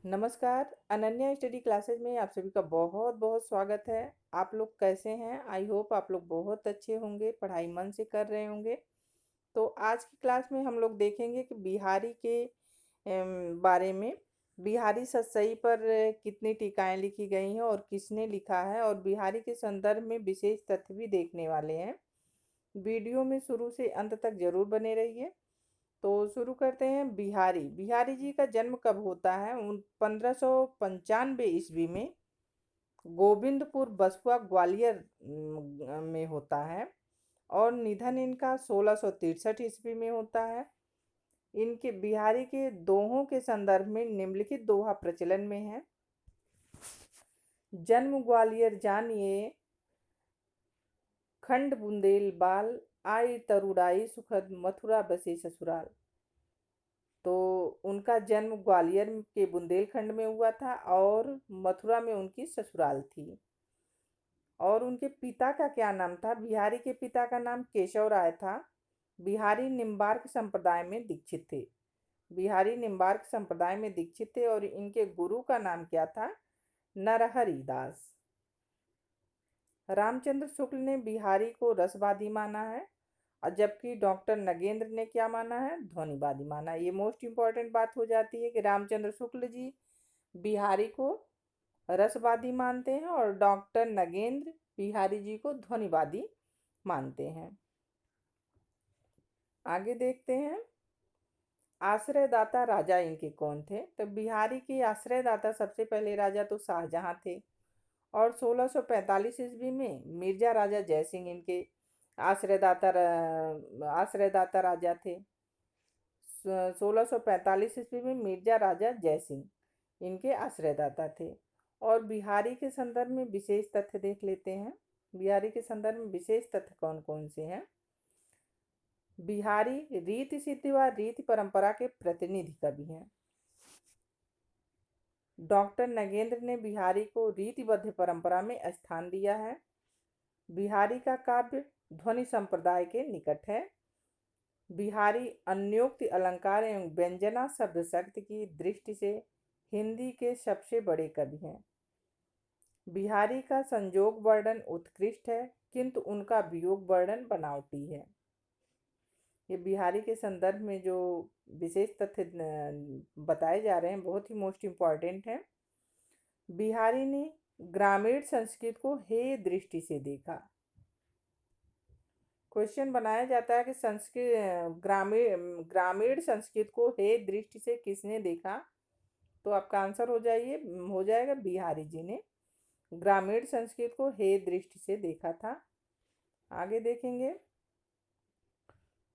नमस्कार। Ananya study classes में आप सभी का बहुत बहुत स्वागत है। आप लोग कैसे हैं? आई होप आप लोग बहुत अच्छे होंगे, पढ़ाई मन से कर रहे होंगे। तो आज की क्लास में हम लोग देखेंगे कि बिहारी के बारे में, बिहारी सतसई पर कितनी टीकाएं लिखी गई हैं और किसने लिखा है, और बिहारी के संदर्भ में विशेष तथ्य भी देखने वाले हैं। वीडियो में शुरू से अंत तक जरूर बने रहिए। तो शुरू करते हैं। बिहारी बिहारी जी का जन्म कब होता है? 1595 ईस्वी में गोविंदपुर बसुआ ग्वालियर में होता है। और निधन इनका 1663 में होता है। इनके बिहारी के दोहों के संदर्भ में निम्नलिखित दोहा प्रचलन में है। जन्म ग्वालियर जानिए खंड बुंदेल बाल, आई तरुड़ाई सुखद मथुरा बसे ससुराल। तो उनका जन्म ग्वालियर के बुंदेलखंड में हुआ था और मथुरा में उनकी ससुराल थी। और उनके पिता का क्या नाम था? बिहारी के पिता का नाम केशव राय था। बिहारी निम्बार्क संप्रदाय में दीक्षित थे। बिहारी निम्बार्क संप्रदाय में दीक्षित थे और इनके गुरु का नाम क्या था? नरहरि दास। रामचंद्र शुक्ल ने बिहारी को रसवादी माना है, और जबकि डॉक्टर नगेंद्र ने क्या माना है? ध्वनिवादी माना। ये मोस्ट इंपॉर्टेंट बात हो जाती है कि रामचंद्र शुक्ल जी बिहारी को रसवादी मानते हैं और डॉक्टर नगेंद्र बिहारी जी को ध्वनिवादी मानते हैं। आगे देखते हैं। आश्रयदाता राजा इनके कौन थे? तो बिहारी के आश्रयदाता सबसे पहले राजा तो शाहजहां थे, और 1645 ईस्वी में मिर्जा राजा जयसिंह इनके आश्रयदाता राजा थे। 1645 ईस्वी में मिर्जा राजा जयसिंह इनके आश्रयदाता थे। और बिहारी के संदर्भ में विशेष तथ्य देख लेते हैं। बिहारी के संदर्भ में विशेष तथ्य कौन कौन से हैं? बिहारी रीति सिद्धि व रीति परंपरा के प्रतिनिधि कवि हैं। डॉक्टर नगेंद्र ने बिहारी को रीतिबद्ध परंपरा में स्थान दिया है। बिहारी का काव्य ध्वनि संप्रदाय के निकट है। बिहारी अन्योक्ति अलंकार एवं व्यंजना शब्द शक्ति की दृष्टि से हिंदी के सबसे बड़े कवि हैं। बिहारी का संयोग वर्णन उत्कृष्ट है, किंतु उनका वियोग वर्णन बनावटी है। ये बिहारी के संदर्भ में जो विशेष तथ्य बताए जा रहे हैं बहुत ही मोस्ट इम्पॉर्टेंट है। बिहारी ने ग्रामीण संस्कृत को हेय दृष्टि से देखा। क्वेश्चन बनाया जाता है कि संस्कृत ग्रामीण संस्कृत को हेय दृष्टि से किसने देखा? तो आपका आंसर हो जाएगा बिहारी जी ने ग्रामीण संस्कृत को हेय दृष्टि से देखा था। आगे देखेंगे।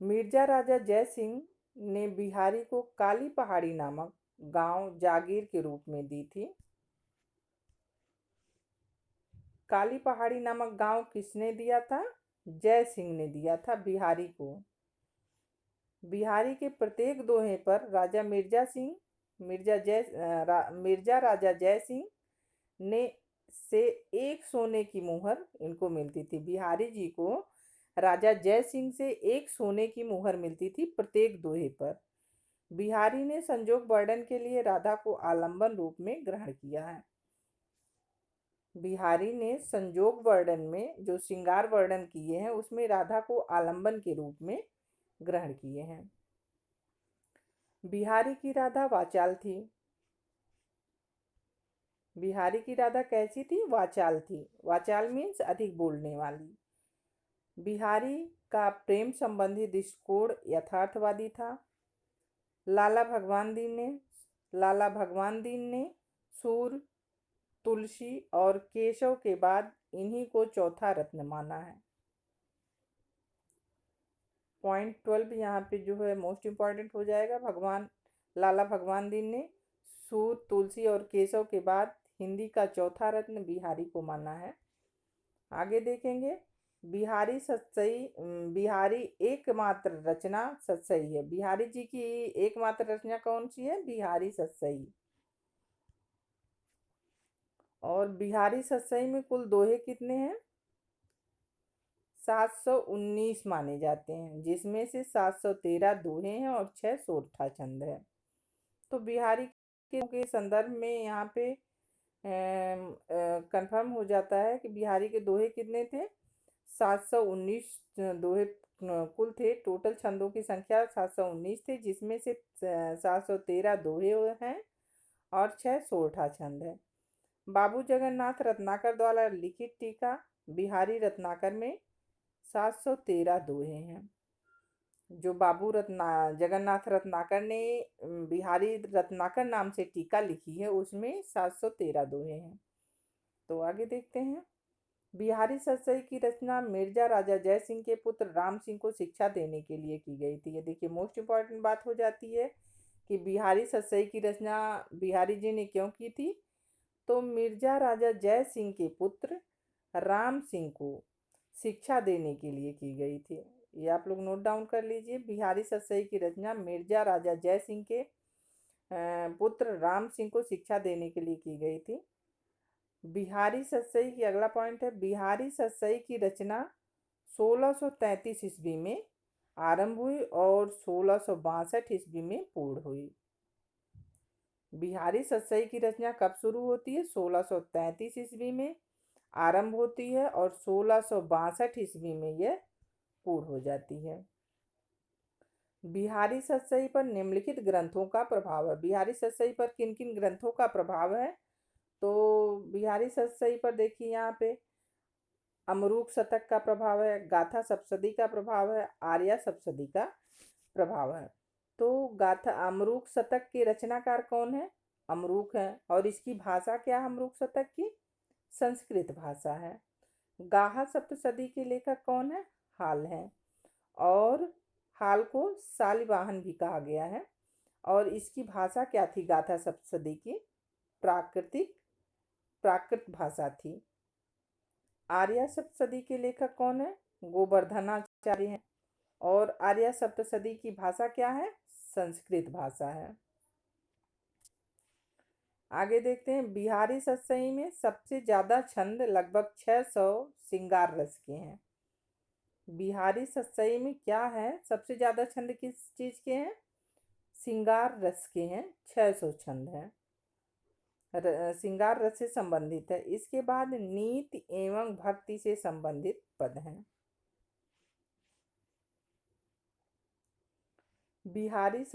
मिर्जा राजा जय सिंह ने बिहारी को काली पहाड़ी नामक गांव जागीर के रूप में दी थी। काली पहाड़ी नामक गांव किसने दिया था? जय सिंह ने दिया था बिहारी को। बिहारी के प्रत्येक दोहे पर राजा मिर्जा राजा जय सिंह ने से एक सोने की मुहर इनको मिलती थी। बिहारी जी को राजा जय सिंह से एक सोने की मुहर मिलती थी प्रत्येक दोहे पर। बिहारी ने संजोग वर्णन के लिए राधा को आलंबन रूप में ग्रहण किया है। बिहारी ने संजोग वर्णन में जो श्रृंगार वर्णन किए हैं उसमें राधा को आलंबन के रूप में ग्रहण किए हैं। बिहारी की राधा वाचाल थी। बिहारी की राधा कैसी थी? वाचाल थी। वाचाल मीन्स अधिक बोलने वाली। बिहारी का प्रेम संबंधी दृष्टिकोण यथार्थवादी था। लाला भगवान दीन ने सूर, तुलसी और केशव के बाद इन्हीं को चौथा रत्न माना है। पॉइंट 12 यहाँ पे जो है मोस्ट इम्पॉर्टेंट हो जाएगा। लाला भगवान दीन ने सूर, तुलसी और केशव के बाद हिंदी का चौथा रत्न बिहारी को माना है। आगे देखेंगे। बिहारी एकमात्र रचना सतसई है। बिहारी जी की एकमात्र रचना कौन सी है? बिहारी सतसई। और बिहारी सतसई में कुल दोहे कितने हैं? 719 माने जाते हैं, जिसमें से 713 दोहे हैं और 6 सोरठा छंद है। तो बिहारी के संदर्भ में यहाँ पे कंफर्म हो जाता है कि बिहारी के दोहे कितने थे? 719 दोहे कुल थे। टोटल छंदों की संख्या 719 थे, जिसमें से 713 दोहे हैं और 6 सोरठा छंद है। बाबू जगन्नाथ रत्नाकर द्वारा लिखित टीका बिहारी रत्नाकर में 713 दोहे हैं। जो जगन्नाथ रत्नाकर ने बिहारी रत्नाकर नाम से टीका लिखी है, उसमें 713 दोहे हैं। तो आगे देखते हैं। बिहारी सतसई की रचना मिर्जा राजा जय सिंह के पुत्र राम सिंह को शिक्षा देने के लिए की गई थी। ये देखिए मोस्ट इम्पॉर्टेंट बात हो जाती है कि बिहारी सतसई की रचना बिहारी जी ने क्यों की थी। तो मिर्जा राजा जय सिंह के पुत्र राम सिंह को शिक्षा देने के लिए की गई थी। ये आप लोग नोट डाउन कर लीजिए। बिहारी सतसई की रचना मिर्जा राजा जय सिंह के पुत्र राम सिंह को शिक्षा देने के लिए की गई थी। बिहारी सतसई की अगला पॉइंट है, बिहारी सतसई की रचना 1633 ईस्वी में आरंभ हुई और 1662 ईस्वी में पूर्ण हुई। बिहारी सतसई की रचना कब शुरू होती है? 1633 ईस्वी में आरंभ होती है और 1662 ईस्वी में यह पूर्ण हो जाती है। बिहारी सतसई पर निम्नलिखित ग्रंथों का प्रभाव है। बिहारी सतसई पर किन किन ग्रंथों का प्रभाव है? तो बिहारी सतसई पर देखिए यहाँ पे अमरूक शतक का प्रभाव है, गाथा सप्तशती का प्रभाव है, आर्या सप्तशती का प्रभाव है। तो गाथा अमरूक शतक के रचनाकार कौन है? अमरूक है। और इसकी भाषा क्या है अमरूक शतक की? संस्कृत भाषा है। गाहा सप्तशती के लेखक कौन है? हाल है। और हाल को शालिवाहन भी कहा गया है। और इसकी भाषा क्या थी गाथा सप्तशती की? प्राकृत भाषा थी। आर्या सप्तशती के लेखक कौन है? गोवर्धनाचार्य हैं। और आर्या सप्तशती की भाषा क्या है? संस्कृत भाषा है। आगे देखते हैं। बिहारी सतसई में सबसे ज्यादा छंद लगभग 600 श्रृंगार रस के हैं। बिहारी सतसई में क्या है? सबसे ज्यादा छंद किस चीज के हैं? श्रृंगार रस के हैं। 600 छंद हैं, श्रृंगार रस से संबंधित है। इसके बाद नीति एवं भक्ति से संबंधित पद हैं। बिहारी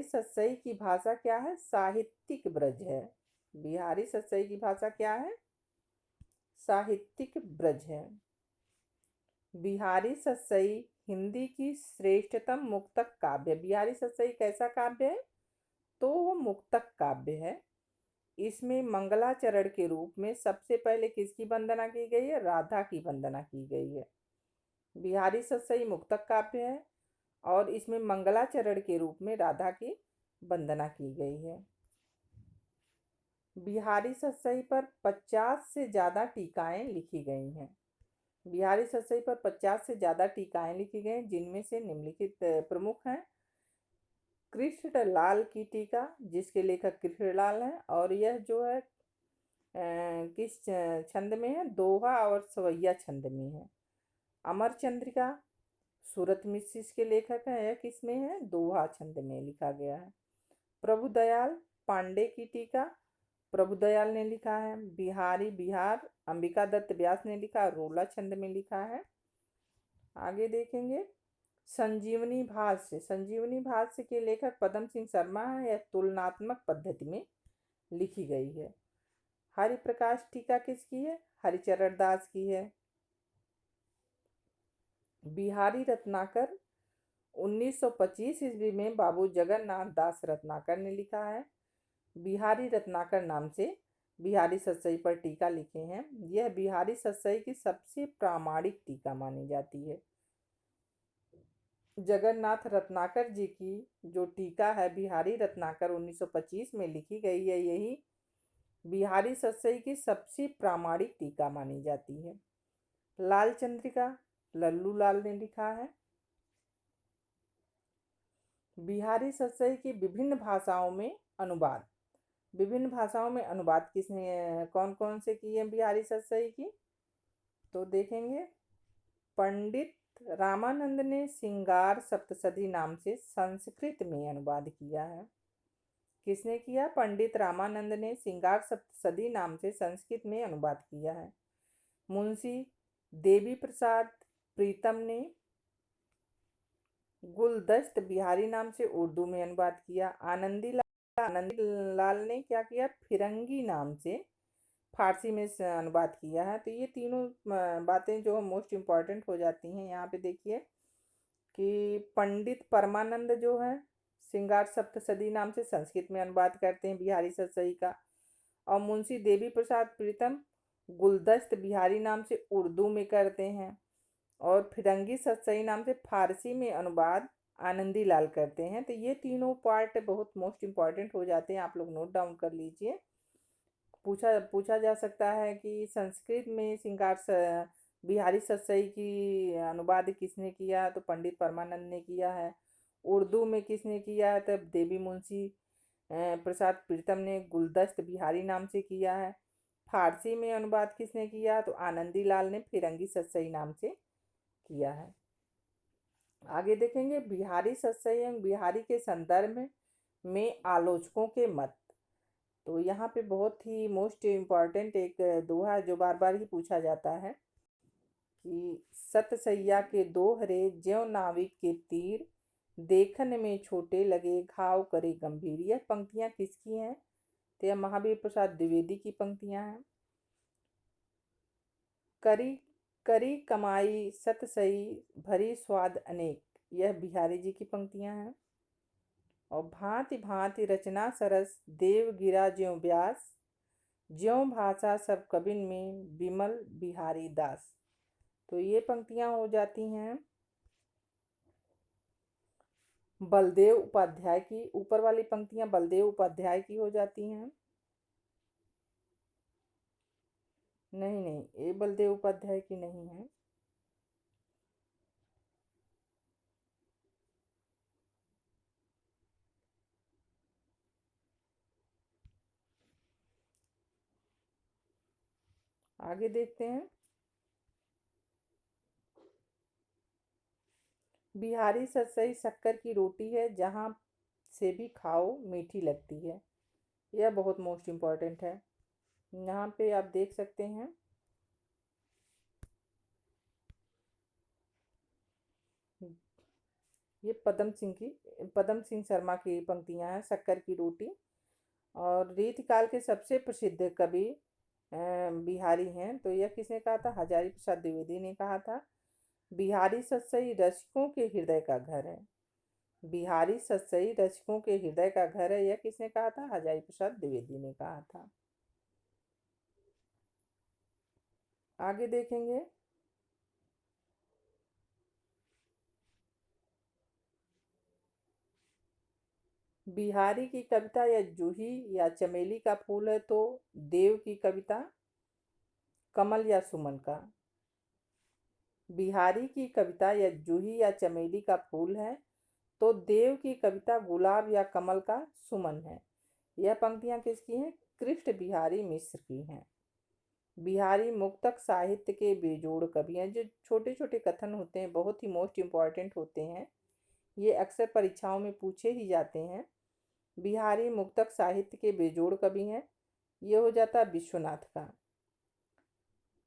सतसई की भाषा क्या है? साहित्यिक ब्रज है। बिहारी सतसई की भाषा क्या है? साहित्यिक ब्रज है। बिहारी सतसई हिंदी की श्रेष्ठतम मुक्तक काव्य। बिहारी सतसई कैसा काव्य है? तो वो मुक्तक काव्य है। इसमें मंगलाचरण के रूप में सबसे पहले किसकी वंदना की गई है? राधा की वंदना की गई है। बिहारी सतसई मुक्तक काव्य है और इसमें मंगलाचरण के रूप में राधा की वंदना की गई है। बिहारी सतसई पर 50 से ज़्यादा टीकाएं लिखी गई हैं। बिहारी सतसई पर 50 से ज़्यादा टीकाएं लिखी गई, जिनमें से निम्नलिखित प्रमुख हैं। कृष्णलाल की टीका, जिसके लेखक कृष्णलाल हैं, और यह जो है किस छंद में है? दोहा और सवैया छंद में है। अमर चंद्रिका सूरत मिश्र इसके लेखक हैं। यह किस में है? दोहा छंद में लिखा गया है। प्रभुदयाल पांडे की टीका प्रभुदयाल ने लिखा है। बिहारी बिहार अंबिका दत्त व्यास ने लिखा, रोला छंद में लिखा है। आगे देखेंगे। संजीवनी भाष्य के लेखक पदम सिंह शर्मा है। यह तुलनात्मक पद्धति में लिखी गई है। हरिप्रकाश टीका किसकी है? हरिचरण दास की है। बिहारी रत्नाकर 1925 ईस्वी में बाबू जगन्नाथ दास रत्नाकर ने लिखा है। बिहारी रत्नाकर नाम से बिहारी सतसई पर टीका लिखे हैं। यह बिहारी सतसई की सबसे प्रामाणिक टीका मानी जाती है। जगन्नाथ रत्नाकर जी की जो टीका है बिहारी रत्नाकर 1925 में लिखी गई है, यही बिहारी सतसई की सबसे प्रामाणिक टीका मानी जाती है। लाल चंद्रिका लल्लू लाल ने लिखा है। बिहारी सतसई की विभिन्न भाषाओं में अनुवाद किसने कौन कौन से किए हैं बिहारी सतसई की? तो देखेंगे। पंडित रामानंद ने सिंगार सप्तशती नाम से संस्कृत में अनुवाद किया है। किसने किया? पंडित रामानंद ने सिंगार सप्तशती नाम से संस्कृत में अनुवाद किया है। मुंशी देवी प्रसाद प्रीतम ने गुलदस्त बिहारी नाम से उर्दू में अनुवाद किया। आनंदी लाल ने क्या किया? फिरंगी नाम से फारसी में अनुवाद किया है। तो ये तीनों बातें जो मोस्ट इम्पॉर्टेंट हो जाती हैं। यहाँ पे देखिए कि पंडित परमानंद जो है सिंगार सप्तशती नाम से संस्कृत में अनुवाद करते हैं बिहारी सतसई का, और मुंशी देवी प्रसाद प्रीतम गुलदस्त बिहारी नाम से उर्दू में करते हैं, और फिरंगी सतसई नाम से फारसी में अनुवाद आनंदी लाल करते हैं। तो ये तीनों पार्ट बहुत मोस्ट इम्पॉर्टेंट हो जाते हैं, आप लोग नोट डाउन कर लीजिए। पूछा जा सकता है कि संस्कृत में सिंगार बिहारी सतसई की अनुवाद किसने किया? तो पंडित परमानंद ने किया है। उर्दू में किसने किया है? तब देवी मुंशी प्रसाद प्रीतम ने गुलदस्त बिहारी नाम से किया है। फारसी में अनुवाद किसने किया? तो आनंदी लाल ने फिरंगी सतसई नाम से किया है। आगे देखेंगे बिहारी सतसई एवं बिहारी के संदर्भ में आलोचकों के मत। तो यहाँ पे बहुत ही मोस्ट इम्पॉर्टेंट एक दोहा जो बार बार ही पूछा जाता है कि सतसैया के दोहरे ज्यों नाविक के तीर, देखन में छोटे लगे घाव करे गंभीर। यह पंक्तियाँ किसकी हैं? तो यह महावीर प्रसाद द्विवेदी की पंक्तियाँ हैं। करी करी कमाई सतसई भरी स्वाद अनेक, यह बिहारी जी की पंक्तियाँ हैं। और भांति भांति रचना सरस देव गिरा ज्यों व्यास, ज्यों भाषा सब कबिन में विमल बिहारी दास। तो ये पंक्तियां हो जाती हैं बलदेव उपाध्याय की। ऊपर वाली पंक्तियां बलदेव उपाध्याय की हो जाती हैं। नहीं नहीं, ये बलदेव उपाध्याय की नहीं है। आगे देखते हैं। बिहारी सतसई शक्कर की रोटी है, जहाँ से भी खाओ मीठी लगती है। यह बहुत मोस्ट इम्पॉर्टेंट है। यहाँ पे आप देख सकते हैं ये पदम सिंह शर्मा की पंक्तियाँ हैं। शक्कर की रोटी। और रीतिकाल के सबसे प्रसिद्ध कवि बिहारी हैं। तो यह किसने कहा था? हजारी प्रसाद द्विवेदी ने कहा था। बिहारी सतसई रसिकों के हृदय का घर है। बिहारी सतसई रसिकों के हृदय का घर है, यह किसने कहा था? हजारी प्रसाद द्विवेदी ने कहा था। आगे देखेंगे बिहारी की कविता या जूही या चमेली का फूल है, तो देव की कविता कमल या सुमन का। बिहारी की कविता या जूही या चमेली का फूल है, तो देव की कविता गुलाब या कमल का सुमन है। यह पंक्तियां किसकी हैं? कृष्ण बिहारी मिश्र की हैं। बिहारी मुक्तक साहित्य के बेजोड़ कवि हैं। जो छोटे छोटे कथन होते हैं बहुत ही मोस्ट इम्पॉर्टेंट होते हैं, ये अक्सर परीक्षाओं में पूछे ही जाते हैं। बिहारी मुक्तक साहित्य के बेजोड़ कवि हैं। ये हो जाता है विश्वनाथ का।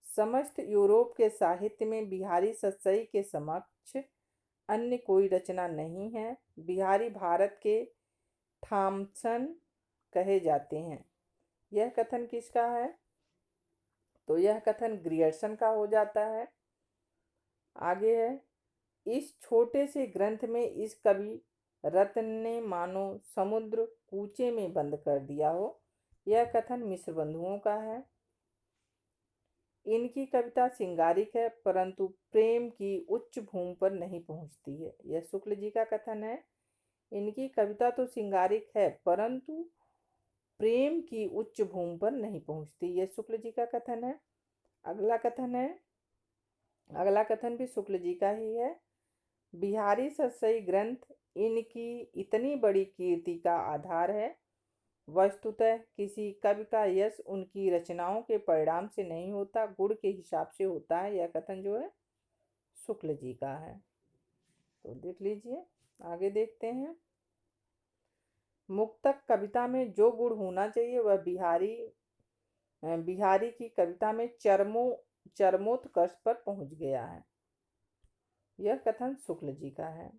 समस्त यूरोप के साहित्य में बिहारी सतसई के समक्ष अन्य कोई रचना नहीं है। बिहारी भारत के थॉमसन कहे जाते हैं। यह कथन किसका है? तो यह कथन ग्रियर्सन का हो जाता है। आगे है, इस छोटे से ग्रंथ में इस कवि रत्न ने मानो समुद्र कूचे में बंद कर दिया हो। यह कथन मिश्र बंधुओं का है। इनकी कविता सिंगारिक है, परंतु प्रेम की उच्च भूमि पर नहीं पहुंचती है। यह शुक्ल जी का कथन है। इनकी कविता तो सिंगारिक है, परंतु प्रेम की उच्च भूमि पर नहीं पहुंचती। यह शुक्ल जी का कथन है। अगला कथन है, अगला कथन भी शुक्ल जी का ही है। बिहारी सतसई ग्रंथ इनकी इतनी बड़ी कीर्ति का आधार है। वस्तुतः किसी कवि का यश उनकी रचनाओं के परिणाम से नहीं होता, गुण के हिसाब से होता है। यह कथन जो है शुक्ल जी का है। तो देख लीजिए, आगे देखते हैं। मुक्तक कविता में जो गुण होना चाहिए वह बिहारी की कविता में चरमोत्कर्ष पर पहुंच गया है। यह कथन शुक्ल जी का है।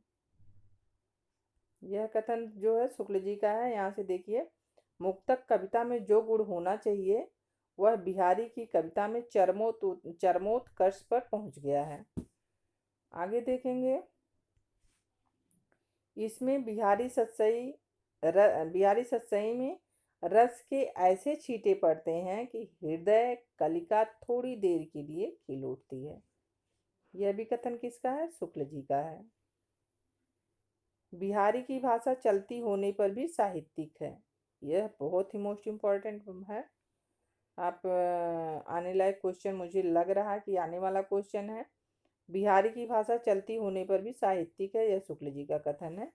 यह कथन जो है शुक्ल जी का है। यहाँ से देखिए, मुक्तक कविता में जो गुण होना चाहिए वह बिहारी की कविता में चरमोत्कर्ष पर पहुंच गया है। आगे देखेंगे, इसमें बिहारी सतसई में रस के ऐसे छींटे पड़ते हैं कि हृदय कलिका थोड़ी देर के लिए खिल उठती है। यह भी कथन किसका है? शुक्ल जी का है। बिहारी की भाषा चलती होने पर भी साहित्यिक है। यह बहुत ही मोस्ट इम्पॉर्टेंट है। आप आने लायक क्वेश्चन, मुझे लग रहा है कि आने वाला क्वेश्चन है। बिहारी की भाषा चलती होने पर भी साहित्यिक है, यह शुक्ल जी का कथन है।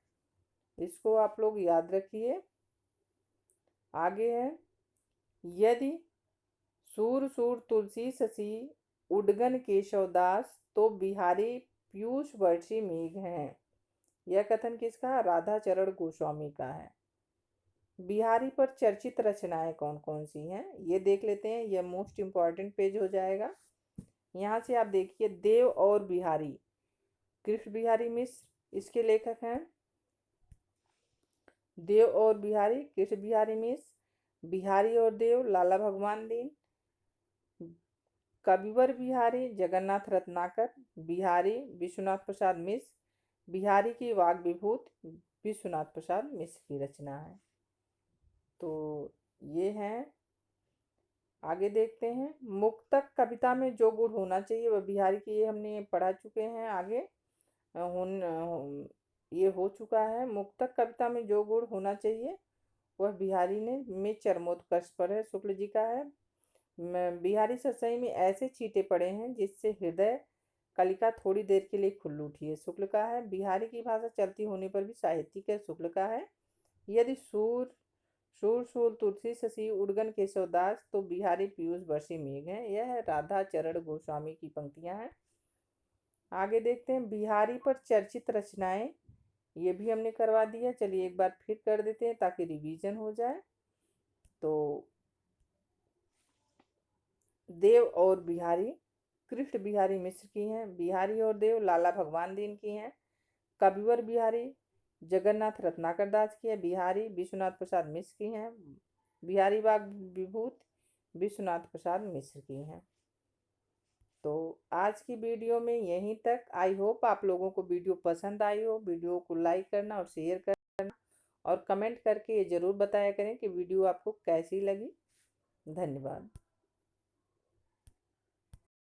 इसको आप लोग याद रखिए। आगे है, यदि सूर सूर तुलसी शशि उडगन केशवदास तो बिहारी पीयूष वर्षी मेघ हैं। यह कथन किसका? राधा चरण गोस्वामी का है। बिहारी पर चर्चित रचनाएं कौन कौन सी हैं ये देख लेते हैं। यह मोस्ट इम्पॉर्टेंट पेज हो जाएगा। यहाँ से आप देखिए, देव और बिहारी, कृष्ण बिहारी मिश्र इसके लेखक हैं। देव और बिहारी, कृष्ण बिहारी मिश्र। बिहारी और देव, लाला भगवान दीन। कविवर बिहारी, जगन्नाथ रत्नाकर। बिहारी, विश्वनाथ प्रसाद मिश्र। बिहारी की वाग विभूति विश्वनाथ प्रसाद मिश्र की रचना है। तो ये हैं। आगे देखते हैं, मुक्तक कविता में जो गुण होना चाहिए वह बिहारी की, ये हमने पढ़ा चुके हैं। आगे ये हो चुका है। मुक्तक कविता में जो गुण होना चाहिए वह बिहारी ने में चरमोत्कर्ष पर है, शुक्ल जी का है। बिहारी सतसई में ऐसे छींटे पड़े हैं जिससे हृदय कलिका थोड़ी देर के लिए खुल उठी है, शुक्ल का है। बिहारी की भाषा चलती होने पर भी साहित्यिक है, शुक्ल का है। यदि सूर सूर तुलसी शशि उडगन केशवदास तो बिहारी पीयूष वर्षी मेघ है। यह राधा चरण गोस्वामी की पंक्तियां हैं। आगे देखते हैं, बिहारी पर चर्चित रचनाएं, ये भी हमने करवा दिया। चलिए एक बार फिर कर देते हैं ताकि रिवीजन हो जाए। तो देव और बिहारी कृष्ण बिहारी मिश्र की हैं। बिहारी और देव लाला भगवान दीन की हैं। कविवर बिहारी जगन्नाथ रत्नाकर दास की है। बिहारी विश्वनाथ प्रसाद मिश्र की हैं। बिहारी बाग विभूति विश्वनाथ प्रसाद मिश्र की हैं। तो आज की वीडियो में यहीं तक। आई होप आप लोगों को वीडियो पसंद आई हो। वीडियो को लाइक करना और शेयर करना और कमेंट करके ये ज़रूर बताया करें कि वीडियो आपको कैसी लगी। धन्यवाद।